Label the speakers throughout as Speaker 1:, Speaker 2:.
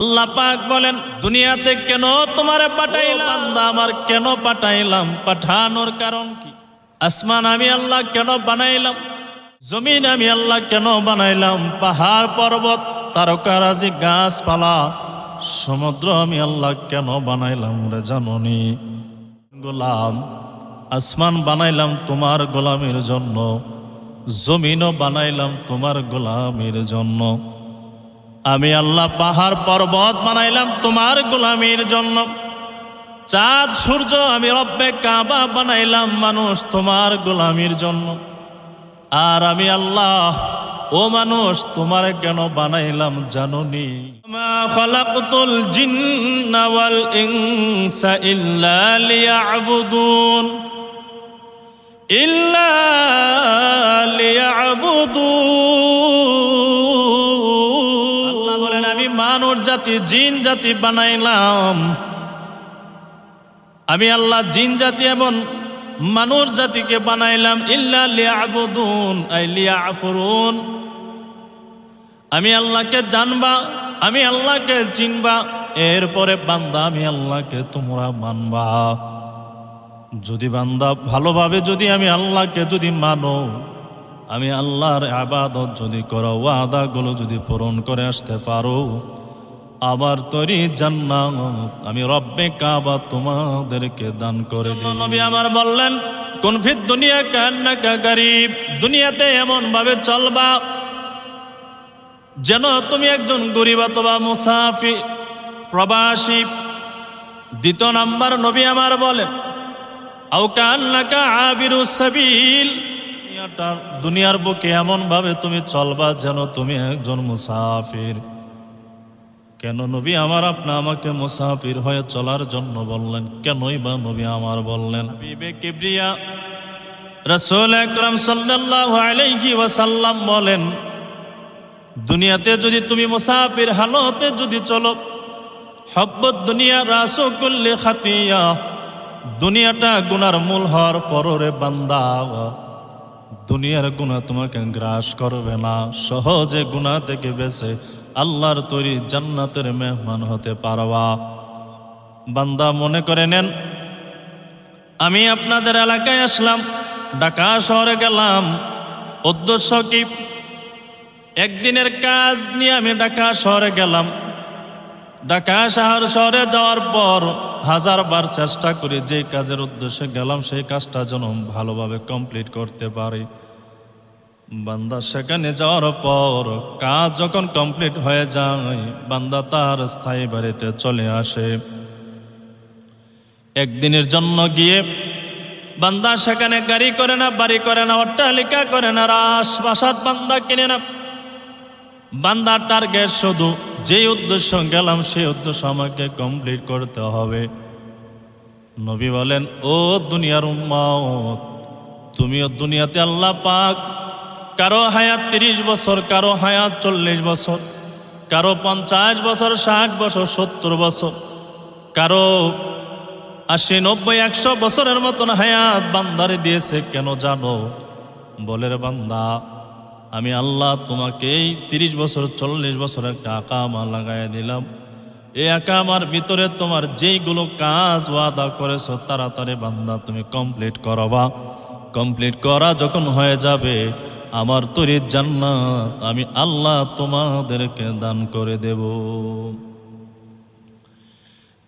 Speaker 1: আল্লাহ পাক বলেন, দুনিয়াতে কেন তোমারে পাঠাইলাম? বান্দা আমার, কেন পাঠাইলাম? পাঠানোর কারণ কি? আসমান আমি আল্লাহ কেন বানাইলাম? জমিন আমি আল্লাহ কেন বানাইলাম? পাহাড় পর্বত তারকারাজি গাছপালা সমুদ্র আমি আল্লাহ কেন বানাইলাম রে জাননি? গোলাম, আসমান বানাইলাম তোমার গোলামের জন্য, জমিনও বানাইলাম তোমার গোলামের জন্য। আমি আল্লাহ পাহাড় পর্বত বানাইলাম তোমার গোলামির জন্য। চাঁদ সূর্য আমি রব্বে কাবা বানাইলাম মানুষ তোমার গোলামির জন্য। আর আমি আল্লাহ, ও মানুষ, তোমার কেন বানাইলাম জানোনি? মা খালাকতুল জিন্না ওয়াল ইনসা ইল্লা লিয়াবুদুন, ইল্লা লিয়াবুদুন। আল্লাহ বলেন, আমি মানুষ জাতি জিন জাতি বানাইলাম। আমি আল্লাহ জিন জাতি এবং মানুষ জাতিকে বানাইলাম ইল্লা লিয়াবুদুন, আই লিয়াফুরুন। আমি আল্লাহকে জানবা, আমি আল্লাহকে চিনবা, এরপরে বান্দা আমি আল্লাহকে তোমরা মানবা। যদি বান্দা ভালোভাবে যদি আমি আল্লাহকে যদি মানো, আমি আল্লাহর ইবাদত যদি করো, ওয়াদাগুলো যদি পূরণ করে আসতে পারো, আবার তৈরি জান্নাত আমি রব্বে কাবা তোমাদেরকে দান করে দেব। নবী আমার বললেন, কুন ফিদ দুনিয়া কান্নাকা গরীব, দুনিয়াতে এমন ভাবে চলবা যেন তুমি একজন গরীব অথবা মুসাফির, প্রবাসী। দ্বিতীয় নাম্বার নবী আমার বলেন, আও কান্নাকা আবিরুস সাবিল, দুনিয়ার বুকে এমন ভাবে তুমি চলবা যেন তুমি একজন মুসাফির। কেন নবী আমার আপনি আমাকে মুসাফির হয়ে চলার জন্য বললেন? কেনই বা নবী আমার বললেন? হাবিবে কিবরিয়া রাসূল আকরাম সাল্লাল্লাহু আলাইহি ওয়াসাল্লাম বলেন, দুনিয়াতে যদি তুমি মুসাফির হালতে যদি চলো, হব্বত দুনিয়া রাসু কুল্লি খাতিয়া, দুনিয়াটা গুনার মূল হওয়ার পরে বান্দা, দুনিয়ার গুনাহ তোমাকে গ্রাস করবে না। সহজে গুনাহ থেকে বেঁচে আল্লাহর তৈরি জান্নাতের মেহমান হতে পারবা। বান্দা মনে করে নেন, আমি আপনাদের এলাকায় আসলাম, ঢাকা শহরে গেলাম, উদ্দেশ্য কি? একদিনের কাজ নিয়ে আমি ঢাকা শহরে গেলাম। ঢাকা শহরে যাওয়ার পর হাজারবার চেষ্টা করি যে কাজের উদ্দেশ্যে গেলাম সেই কাজটা যেন ভালোভাবে কমপ্লিট করতে পারি। বান্দা সেখানে যাওয়ার পর কাজ যখন কমপ্লিট হয়ে যায়, বান্দা তার স্থায়ী বাড়িতে চলে আসে। একদিনের জন্য গিয়ে বান্দা সেখানে গাড়ি করে না, বাড়ি করে না, অট্টালিকা করে না, রাজপ্রাসাদ বান্দা কিনে না। বান্দা টার্গেট শুধু যেই উদ্দেশ্য গেলাম সেই উদ্দেশ্য আমাকে কমপ্লিট করতে হবে। নবী বলেন, ও দুনিয়ার উম্মত, তুমিও দুনিয়াতে আল্লাহ পাক কারো হায়াত 30 বছর, কারো হায়াত 40 বছর, কারো 50 বছর, 60 বছর, 70 বছর, কারো 80, 90, 100 বছরের মতন হায়াত বান্দারে দিয়েছে। কেন জানো? বলে, রে বান্দা, আমি আল্লাহ তোমাকে এই 30 বছর 40 বছর একটা আকামা লাগাই দিলাম। এই আকামার ভিতরে তোমার যেইগুলো কাজ ওয়াদা করেছো তাড়াতাড়ি বান্দা তুমি কমপ্লিট করবা। কমপ্লিট করা যখন হয়ে যাবে, আমার তৈরি জান্নাত আমি আল্লাহ তোমাদেরকে দান করে দেব।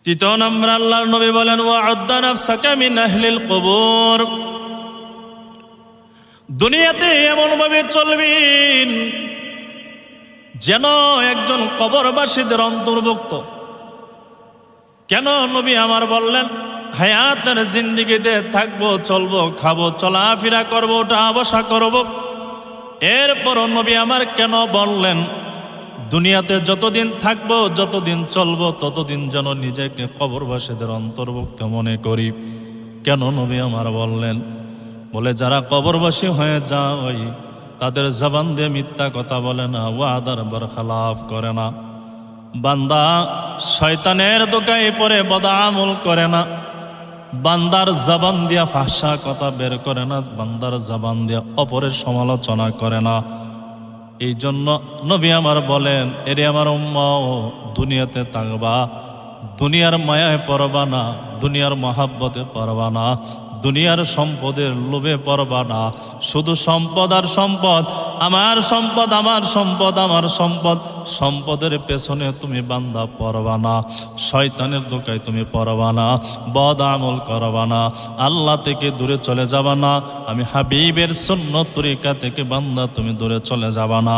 Speaker 1: তৃতীয় নম্বর আল্লাহর নবী বলেন, ওয়া'উদ্দা নাফসাকা মিন আহলিল কুবুর, দুনিয়াতে এমন ভাবে চলবেন যেন একজন কবরবাসীদের অন্তর্ভুক্ত। কেন নবী আমার বললেন? হায়াতের জিন্দেগিতে থাকবো, চলবো, খাবো, চলাফেরা করবো, ওঠা বসা করবো। এরপর নবী আমার কেন বললেন, দুনিয়াতে যতদিন থাকবো, যতদিন চলবো, ততদিন যেন নিজেকে কবরবাসীদের অন্তর্ভুক্ত মনে করি। কেন নবী আমার বললেন? বলে, যারা কবরবাসী হয়ে যায় তাদের জবান দিয়ে মিথ্যা কথা বলে না, ওয়াদার বরখলাফ করে না। বান্দা শয়তানের দোকায় পড়ে বদআমল করে না। বান্দার জবান দিয়া ফাহশা কথা বের করে না। বান্দার জবান দিয়া অপরের সমালোচনা করে না। এই জন্য নবী আমার বলেন, এরে আমার উম্মত, দুনিয়াতে থাকবা, দুনিয়ার মায়ায় পড়বা না, দুনিয়ার মহাব্বতে পড়বা না, দুনিয়ার সম্পদের লোভে পড়বা না। শুধু সম্পদ আর সম্পদ, আমার সম্পদ, আমার সম্পদ, আমার সম্পদ, সম্পদের পেছনে তুমি বান্দা পড়বা না, শয়তানের দোকায় তুমি পড়বা না, বদ আমল করবা না, আল্লাহ থেকে দূরে চলে যাবা না, আমি হাবিবের সুন্নত তরিকা থেকে বান্দা তুমি দূরে চলে যাবা না।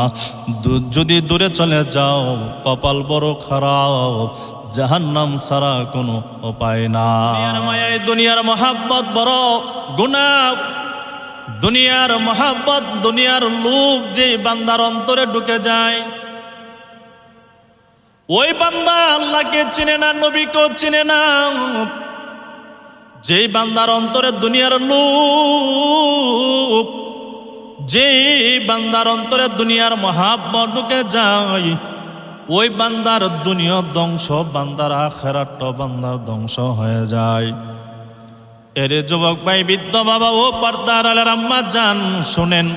Speaker 1: যদি দূরে চলে যাও কপাল বড় খারাপ, জাহান্নাম ছাড়া কোনো উপায় না। দুনিয়ার মায়ায় দুনিয়ার মহাব্বত বড় গুনাহ, দুনিয়ার মহাব্বত, দুনিয়ার লোভ যে বান্দার অন্তরে ঢুকে যায়, ওই বান্দা আল্লাহকে চিনে না, নবীকেও চিনে না। যেই বান্দার অন্তরে দুনিয়ার লোভ, যেই বান্দার অন্তরে দুনিয়ার মহাব্বত ঢুকে যায়, ওই বান্দার দুনিয়া ধ্বংস, বান্দার আখিরাত বান্দার ধ্বংস হয়ে যায়। এরে যুবক ভাই, বৃদ্ধ বাবা ও পর্দার আলের আম্মা জান, শুনেন,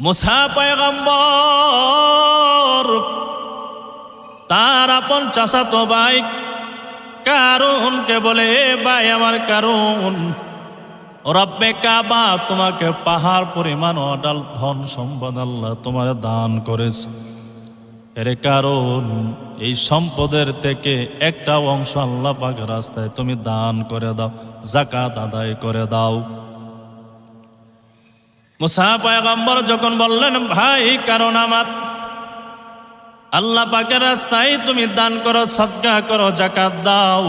Speaker 1: মুসা পয়গম্বর তার আপন চাচাতো ভাই কারুনকে বলে, এ ভাই আমার কারুন, রব্বে কাবা তোমাকে পাহাড় পরিমাণ অডাল ধন সম্পদ আল্লাহ তোমার দান করেছে। এর কারণ এই সম্পদের থেকে একটা অংশ আল্লাহ পাকের রাস্তায় তুমি দান করে দাও, যাকাত আদায় করে দাও। মুসা পয়গম্বর যখন বললেন, ভাই কারণ আমার, আল্লাহ পাকের রাস্তায় তুমি দান করো, সদকা করো, যাকাত দাও।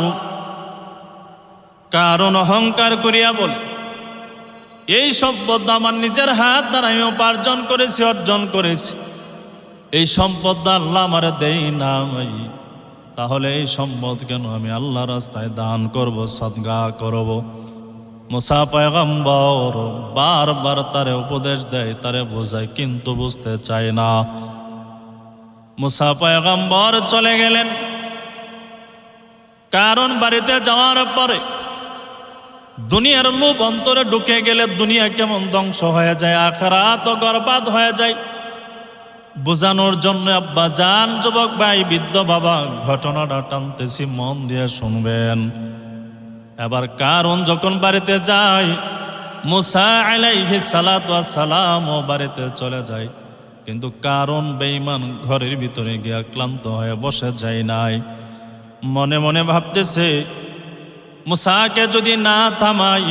Speaker 1: কারণ অহংকার করিয়া বলে, এই সম্পদ আমার নিজের হাত দ্বারা আমি উপার্জন করেছি, অর্জন করেছি, এই সম্পদ আল্লাহ আমার দেই নাই, তাহলে এই সম্পদ কেন আমি আল্লাহর রাস্তায় দান করব, সদকা করব? মুসা পয়গম্বর বারবার তারে উপদেশ দেয়, তারে বোঝায়, কিন্তু বুঝতে চায় না। মুসা পয়গম্বর চলে গেলেন। কারণ বাড়িতে যাওয়ার পরে দুনিয়ার লোভ অন্তরে ঢুকে গেলে দুনিয়া কেমন ধ্বংস হয়ে যায়, আখিরাত বরবাদ হয়ে যায়। বোঝানোর জন্য আব্বা জান, যুবক ভাই, বৃদ্ধ বাবা, ঘটনাটা টানতেছি, মন দিয়ে শুনবেন। এবার কারণ যখন বাড়িতে যায়, মুসা আলাইহিস সালাতু ওয়াস সালাম ও বাড়িতে চলে যায়, কিন্তু কারণ বেঈমান ঘরের ভিতরে গিয়া ক্লান্ত হয়ে বসে যায় নাই। মনে মনে ভাবতেছে, মুসাকে যদি না থামাই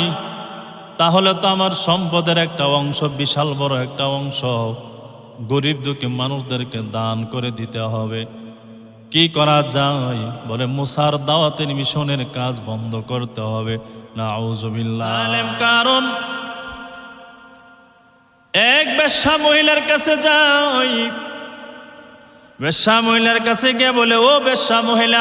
Speaker 1: তাহলে তো আমার সম্পদের একটা অংশ, বিশাল বড় একটা অংশ গরিব দুঃখী মানুষদেরকে দান করে দিতে হবে। কি করা যায়? বলে মুসার দাওয়াতের মিশনের কাজ বন্ধ করতে হবে। নাউজুবিল্লাহ। কারণ এক বেশ্যা মহিলার কাছে যাই, বেশ্যা মহিলার কাছে গিয়ে বলে, ও বেশ্যা মহিলা,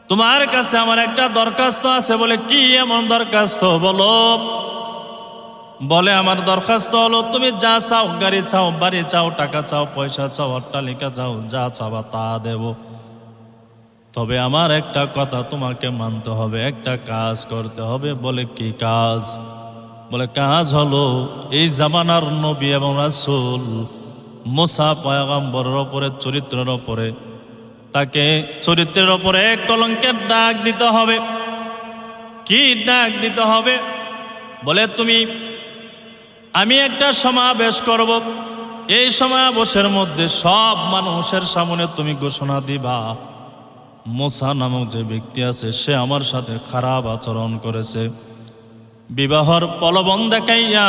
Speaker 1: তোমার কাছে আমার একটা দরখাস্ত আছে। বলে, কি এমন দরখাস্ত বলো? বলে, আমার দরখাস্ত হলো তুমি যা চাও, গাড়ি চাও, বাড়ি চাও, টাকা চাও, পয়সা চাও, অট্টালিকা চাও, যা চাবা তা দেব, তবে আমার একটা কথা তোমাকে মানতে হবে, একটা কাজ করতে হবে। বলে, কি কাজ? বলে, কাজ হলো এই জামানার নবী এবং রাসূল মুসা পয়গম্বরের ওপরে, চরিত্রের ওপরে, তাকে চরিত্রের ওপরে কলঙ্কের ডাক দিতে হবে। কি ডাক দিতে হবে? বলে, আমি একটা সমাবেশ করব, এই সমাবেশের মধ্যে সব মানুষের সামনে তুমি ঘোষণা দিবা, মুসা নামক যে ব্যক্তি আছে সে আমার সাথে খারাপ আচরণ করেছে, বিবাহর প্রলোভন দেখাইয়া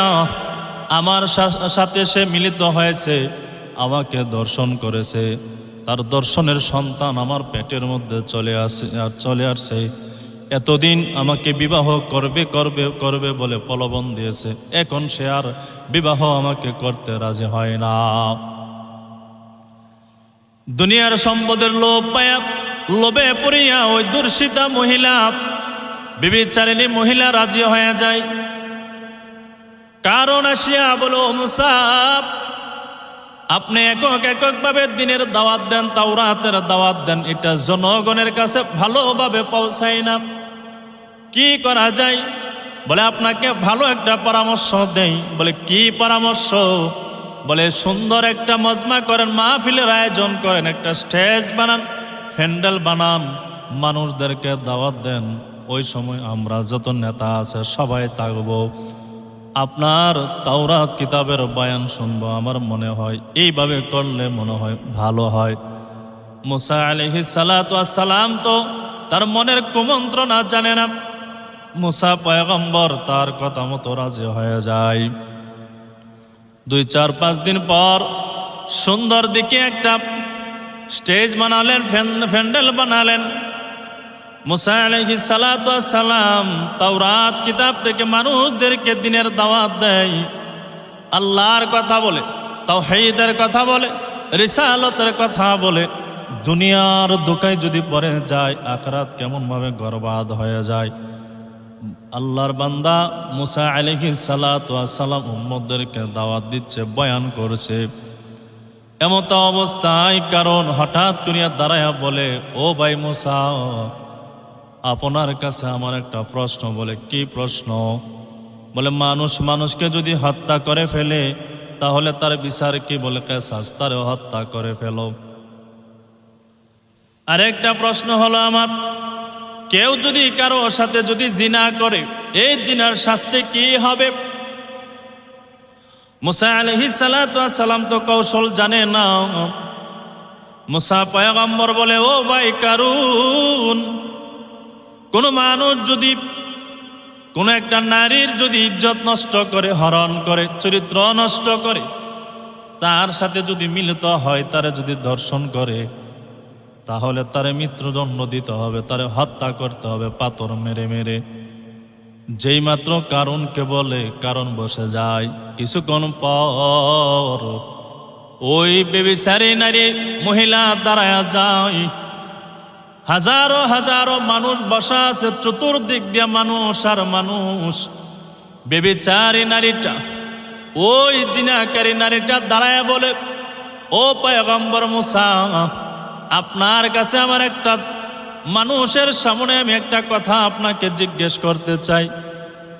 Speaker 1: আমার সাথে সে মিলিত হয়েছে, আমাকে দর্শন করেছে, তার দর্শনের সন্তান আমার পেটের মধ্যে চলে আসছে, এতদিন আমাকে বিবাহ করবে বলে প্রলোভন দিয়েছে, এখন সে আর বিবাহ আমাকে করতে রাজি হয় না। দুনিয়ার সম্পদের লোভে পড়িয়া ওই দুর্শিতা মহিলা, বিবিচারিণী মহিলা রাজি হয়ে যায়। কারণ আসিয়া বলো, মুসা, আপনি এককভাবে দিনের দাওয়াত দেন, তাওরাতের দাওয়াত দেন, এটা জনগণের কাছে ভালোভাবে পৌঁছায় না, কি করা যায়? বলে, আপনাকে ভালো একটা পরামর্শ দেই। বলে, কি পরামর্শ? বলে সুন্দর একটা মজমা করেন, মাহফিলের আয়োজন করেন, একটা স্টেজ বানান, প্যান্ডেল বানান, মানুষদেরকে দাওয়াত দেন। ওই সময় আমরা যত নেতা আছে সবাই থাকবো, আপনার তাওরাত কিতাবের বয়ান শুনবো। আমার মনে হয় এইভাবে করলে মনে হয় ভালো হয়। মুসা আলাইহিস সালাতু ওয়াস সালাম তো তার মনের কুমন্ত্রণা জানে না। মুসা পয়গম্বর তার কথা মতো রাজি হয়ে যায়। 2-4-5 দিন পর সুন্দর দিকে একটা স্টেজ বানালেন, প্যান্ডেল বানালেন। মুসা আলাইহিস সালাতু ওয়াস সালাম তাওরাত কিতাব থেকে মানুষদেরকে দ্বীনের দাওয়াত দেয়, আল্লাহর কথা বলে, তাওহীদের কথা বলে, রিসালতের কথা বলে। দুনিয়ার দোকায় যদি পড়ে যায়, আখিরাত কেমন ভাবে বরবাদ হয়ে যায়। আল্লাহর বান্দা মুসা আলাইহিস সালাতু ওয়াস সালাম উম্মতদেরকে দাওয়াত দিচ্ছে, বয়ান করছে। এমত অবস্থায় কারণ হঠাৎ করিয়া দাঁড়ায়া বলে, ও ভাই মুসা, আপনার কাছে আমার একটা প্রশ্ন। বলে, কি প্রশ্ন? বলে, মানুষ মানুষকে যদি হত্যা করে ফেলে তাহলে তার বিচার কি? বলে, কিসাস, তারে হত্যা করে ফেলো। আরেকটা প্রশ্ন হলো আমার, কেউ যদি কারো সাথে যদি জিনা করে, এই জিনার শাস্তি কি হবে? মুসা আলাইহিস সালাতু ওয়াস সালাম তো কৌশল জানে না। মুসা পয়গম্বর বলে, ও ভাই কারুন, কোন মানুষ যদি কোন একটা নারীর যদি ইজ্জত নষ্ট করে, হরণ করে, চরিত্র নষ্ট করে, তার সাথে যদি মিলিত হয়, তারে যদি ধর্ষণ করে, তাহলে তারে মৃত্যুদণ্ড দিতে হবে, তারে হত্যা করতে হবে পাথর মেরে মেরে। যেই মাত্র কারণকে বলে, কারণ বসে যায়। কিছুক্ষণ পর ওই বেবিচারী নারী মহিলা দাঁড়ায়া যায়। হাজারো হাজারো মানুষ বসা আছে, চতুর্দিক দিয়ে মানুষ আর মানুষ। বেবিচারী নারীটা, ওই জিনাকারী নারীটা দাঁড়ায় বলে, ও পয়গম্বর মুসা, আপনার কাছে আমার একটা মানুষের সামনে আমি একটা কথা আপনাকে জিজ্ঞেস করতে চাই।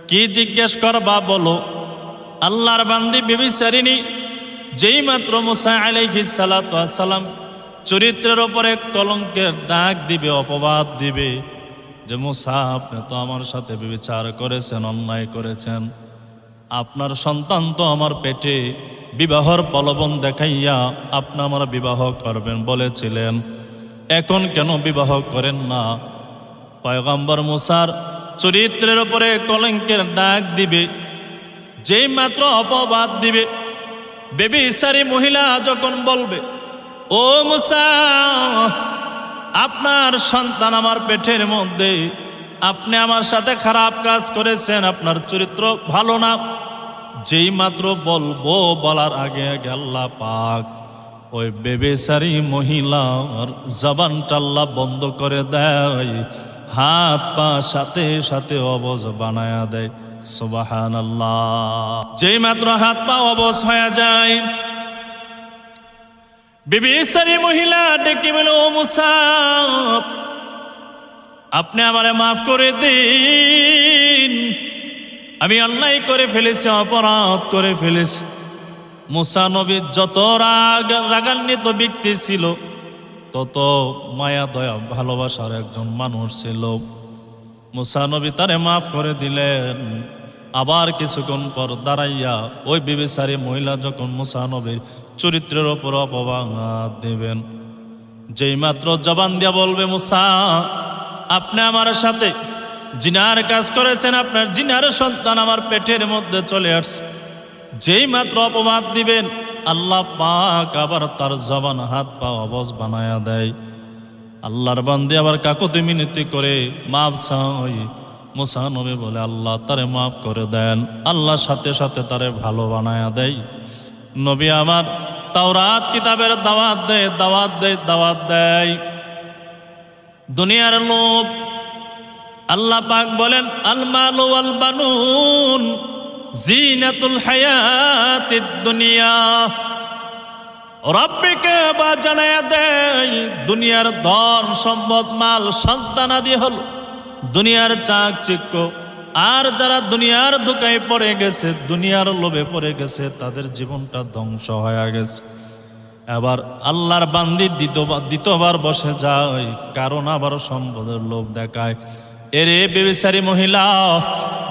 Speaker 1: কি জিজ্ঞেস করবা বলো? আল্লাহর বান্দি বেবিচারিনী যেই মাত্র মুসা আলাইহিস সালাতু ওয়াস সালাম চরিত্রের উপরে কলঙ্কের ডাক দিবে, অপবাদ দিবে, যে মুসা, আপনি তো আমার সাথে ব্যভিচার করেছেন, অন্যায় করেছেন, আপনার সন্তান তো আমার পেটে, বিবাহর প্রলোভন দেখাইয়া আপনি আমার বিবাহ করবেন বলেছিলেন, এখন কেন বিবাহ করেন না? পয়গম্বর মুসার চরিত্রের উপরে কলঙ্কের ডাক দিবে, যেই মাত্র অপবাদ দিবে, বেবিচারী মহিলা যখন বলবে, ও মুসা, আপনার সন্তান আমার পেটের মধ্যে, আপনি আমার সাথে খারাপ কাজ করেছেন, আপনার চরিত্র ভালো না, যেই মাত্র বলবো, বলার আগে আগে আল্লাহ পাক ওই বেবিচারী মহিলার জবানটা আল্লাহ বন্ধ করে দেয়, হাত পা সাথে সাথে অবশ বানায়া দেয়। সুবহানাল্লাহ। যেই মাত্র হাত পা অবশ হয়ে যায়, বেবিচারী মহিলা ডেকে বলে, ও মুসা, আপনি আমারে মাফ করে দিন, আমি অন্যায় করে ফেলেছি, অপরাধ করে ফেলেছি। মুসা নবী যত রাগান্বিত ব্যক্তি ছিল, তত মায়া দয়া ভালোবাসার একজন মানুষ ছিল। মুসা নবী তারে মাফ করে দিলেন। আবার কিছুক্ষণ পর দাঁড়াইয়া ওই বেবিচারী মহিলা যখন মুসা নবীর চরিত্রের ওপর অপবাদ দেবেন, যেই মাত্র জবান দিয়া বলবে, মুসা, আপনি আমার সাথে জিনার কাজ করেছেন, আপনার জিনার সন্তান আমার পেটের মধ্যে চলে আসছে, যেই মাত্র অপবাদ দিবেন, আল্লাহ পাক আবার তার জবান, হাত পা অবশ বানায়া দেয়। আল্লাহর বান্দী আবার কাকুতি মিনতি করে মাফ চাই। মুসা নবী বলে, আল্লাহ তারে মাফ করে দেন। আল্লাহ সাথে সাথে তারে ভালো বানায়া দেয়। নবী আমার তাওরাত কিতাবের দাওয়াত দেয়, দাওয়াত দেয়, দাওয়াত দেয়। দুনিয়ার লোভ, আল্লাহ পাক বলেন, আল মাল ওয়াল বানুন জিনাতুল হায়াতিদ দুনিয়া। রব্বিকে বা জানায়া দেয়, দুনিয়ার ধন সম্পদ, মাল, সন্তানাদি হল দুনিয়ার চাকচিক্য, আর যারা দুনিয়ার ধোঁকায় পড়ে গেছে, দুনিয়ার লোভে পড়ে গেছে, তাদের জীবনটা ধ্বংস হয়ে গেছে। এবার আল্লাহর বান্দি দ্বিতীয়বার বসে যায়, কারণ আবার সম্পদের লোভ দেখায়। এরে বেবিচারী মহিলা,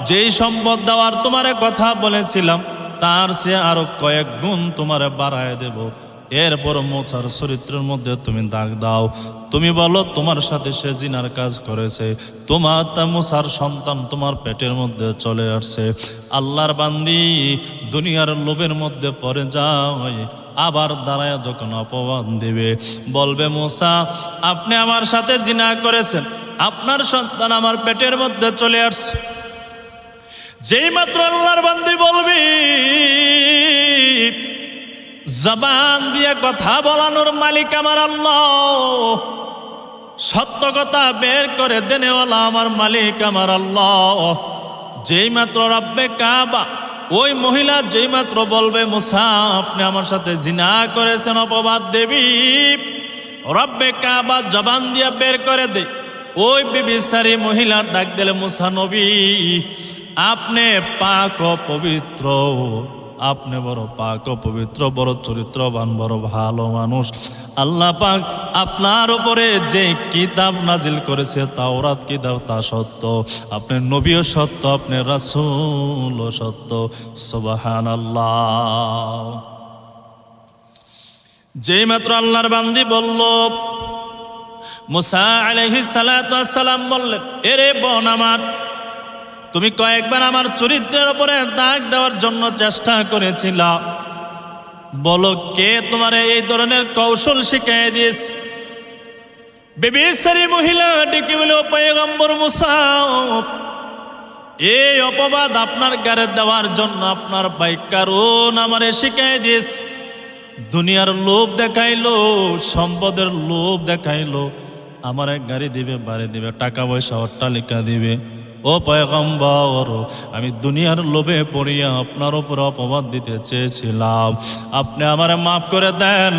Speaker 1: যেই সম্পদ দেওয়ার তোমারে কথা বলেছিলাম তার সে আরো কয়েক গুণ তোমারে বাড়ায় দেব। এরপর মুসার চরিত্রের মধ্যে তুমি দাগ দাও, তুমি বলো তোমার সাথে সে জিনার কাজ করেছে, তোমার তা মুসার সন্তান তোমার পেটের মধ্যে চলে আসছে। আল্লাহর বান্দি দুনিয়ার লোভের মধ্যে পড়ে যায়, আবার দাঁড়ায় যখন অপবাদ দিবে, বলবে মুসা আপনি আমার সাথে জিনা করেছেন, আপনার সন্তান আমার পেটের মধ্যে চলে আসছে। যেই মাত্র আল্লাহর বান্দি বলবি, জবান দিয়ে কথা বলানোর মালিক আমার আল্লাহ, সত্য কথা বের করে দেনেওয়ালা আমার মালিক আমার আল্লাহ। যেই মাত্র রব্বে কাবা, ওই মহিলা যেই মাত্র বলবে মুসা আপনি আমার সাথে জিনা করেছেন, অপবাদ দেবী, রব্বে কাবা জবান দিয়ে বের করে দে। ওই বিবিচারী মহিলা ডাক দিলে, মুসা নবী আপনি পাক ও পবিত্র, আপনি বড় পাক ও পবিত্র, বড় চরিত্রবান, বড় ভালো মানুষ। আল্লাহ পাক আপনার উপরে যে কিতাব নাজিল করেছে তাওরাত কিতাব তা সত্য, আপনি নবীও সত্য, আপনি রাসূলও সত্য। সুবহানাল্লাহ। যেই মাত্র আল্লাহর বান্দি বলল, মুসা আলাইহিস সালাতু ওয়াস সালাম বললেন, এরে বোন আমার, তুমি কয়েকবার আমার চরিত্রের উপরে দাগ দেওয়ার জন্য চেষ্টা করেছিল, বলো কে তোমার এই ধরনের কৌশল শিখিয়ে দিয়েছে? বেবিচারী মহিলা ডেকে বলে, ও পয়গম্বর মুসা, এই অপবাদ আপনার গায়ে দেওয়ার জন্য আপনার ভাই কারণ আমারে শিখিয়ে দিয়েছে। দুনিয়ার লোভ দেখাইলো, সম্পদের লোভ দেখাইলো, আমার এক গাড়ি দিবে, বাড়ি দিবে, টাকা পয়সা অট্টালিকা দিবে। ও পয়গম্বর, আমি দুনিয়ার লোভে পড়িয়া আপনার উপর অপবাদ দিতে চেয়েছিলাম, আপনি আমারে মাফ করে দেন।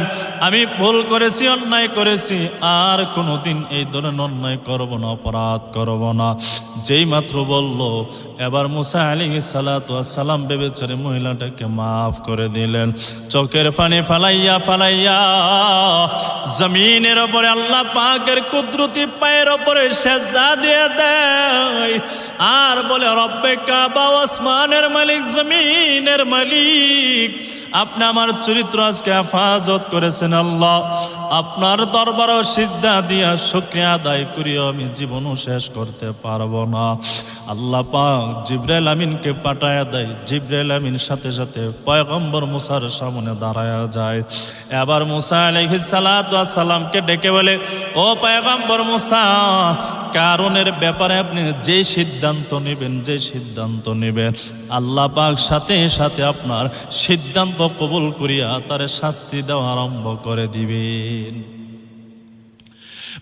Speaker 1: আমি ভুল করেছি, অন্যায় করেছি, আর কোনোদিন এই ধরনের অন্যায় করব না, অপরাধ করব না। যেই মাত্র বলল, এবার মুসা আলাইহিস সালাতু ওয়াস সালাম বেবিচারী মহিলাটাকে মাফ করে দিলেন। চোখের পানি ফালাইয়া ফালাইয়া জমিনের উপরে আল্লাহ পাকের কুদরতি পায়ের উপরে সেজদা দিয়ে দেয়, আর বলে রব্বে কাবা, আসমানের মালিক, জমিনের মালিক, আপনি আমার চরিত্র আজকে হেফাজত করেছেন আল্লাহ, আপনার দরবারও সিজদা দিয়া শুকরিয়া আদায় করিও আমি জীবনও শেষ করতে পারবো না। আল্লাহ পাক জিবরাইল আমিনকে পাঠায়া দেয়, জিবরাইল আমিন সাথে সাথে পয়গম্বর মুসার সামনে দাঁড়ায়া যায়। এবার মুসা আলাইহিস সালাতু ওয়াস সালামকে ডেকে বলে, ও পয়গম্বর মুসা, কারণের ব্যাপারে আপনি যে সিদ্ধান্ত নেবেন, যে সিদ্ধান্ত নেবেন, আল্লাহ পাক সাথে সাথে আপনার সিদ্ধান্ত কবুল করিয়া তারে শাস্তি দেওয়া আরম্ভ করে দিবেন।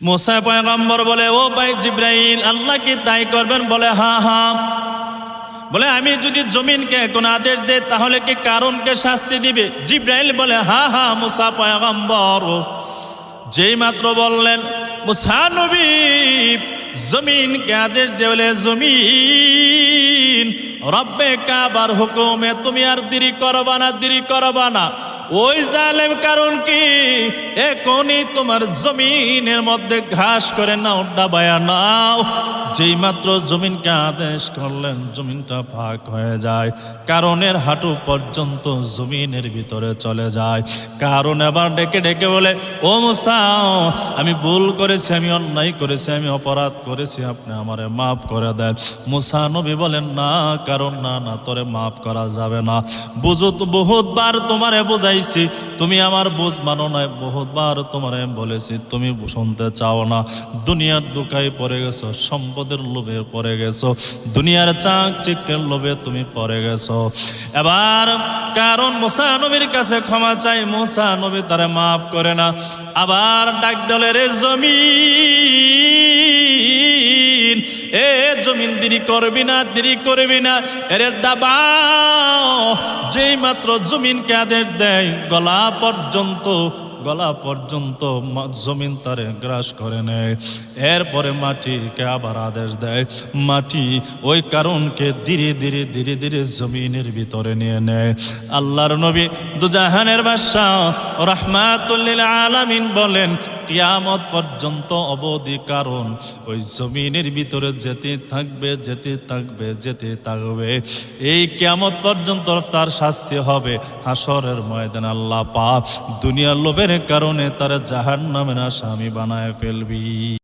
Speaker 1: মুসা পয়গম্বর বলে, ও ভাই জিবরাইল, আল্লাহ কি তাই করবেন? বলে হ্যাঁ হ্যাঁ। বলে আমি যদি জমিনকে কোন আদেশ দেই তাহলে কি কারণকে শাস্তি দিবে? জিবরাইল বলে হ্যাঁ হ্যাঁ মুসা পয়গম্বর। যেই মাত্র বললেন মুসা নবী জমিনকে আদেশ দেবলে, জমিন রব্বে কাবার হুকুমে তুমি আর দেরি করবা না, দেরি করবা না। ওই জালেম কারণ কি এখনই তোমার জমিনের মধ্যে ঘাস করে নাও, ডাবায়া নাও। যেই মাত্র জমিনকে আদেশ করলেন, জমিনটা ফাঁক হয়ে যায়, কারণের হাঁটু পর্যন্ত জমিনের ভিতরে চলে যায়। কারণ এবার ডেকে ডেকে বলে, ও মুসা, আমি ভুল করেছি, আমি অন্যায় করেছি, আমি অপরাধ করেছি, আপনি আমারে মাফ করে দেন। মুসা নবী বলেন, না কারণ না, না তোরে মাফ করা যাবে না। বুঝো তো, বহুতবার তোমারে বোঝাইছি, তুমি আমার বুঝ মানো নাই, বহুতবার তোমারে বলেছি, তুমি শুনতে চাও না। দুনিয়ার দুঃখায় পড়ে গেছো, সম্পদের লোভে পড়ে গেছো, দুনিয়ার চাকচিক্যের লোভে তুমি পড়ে গেছো। এবার কারণ মুসা নবীর কাছে ক্ষমা চাই, মুসা নবী তারে মাফ করে না। আবার ডাক দলে, রে জমিন, এ জমিন দেরি করবি না, দেরি করবি না, এর দাবাও। যেই মাত্র জমিনকে আদেশ দেয়, গলা পর্যন্ত গলা পর্যন্ত জমিন তারে গ্রাস করে নেয়। এরপরে মাটিকে আবার আদেশ দেয়, মাটি ওই কারণকে ধীরে ধীরে ধীরে ধীরে জমিনের ভিতরে নিয়ে নেয়। আল্লাহর নবী দুজাহানের বাদশাহ রাহমাতুল লিল আলামিন বলেন, কিয়ামত পর্যন্ত অবধি কারণ ওই জমিনের ভিতরে যেতে থাকবে যেতে থাকবে যেতে থাকবে। এই কিয়ামত পর্যন্ত তার শাস্তি হবে হাসরের ময়দানে আল্লাহ পাক দুনিয়ার লোভের কারণে তার জাহান্নামের আসামি বানায় ফেলবি।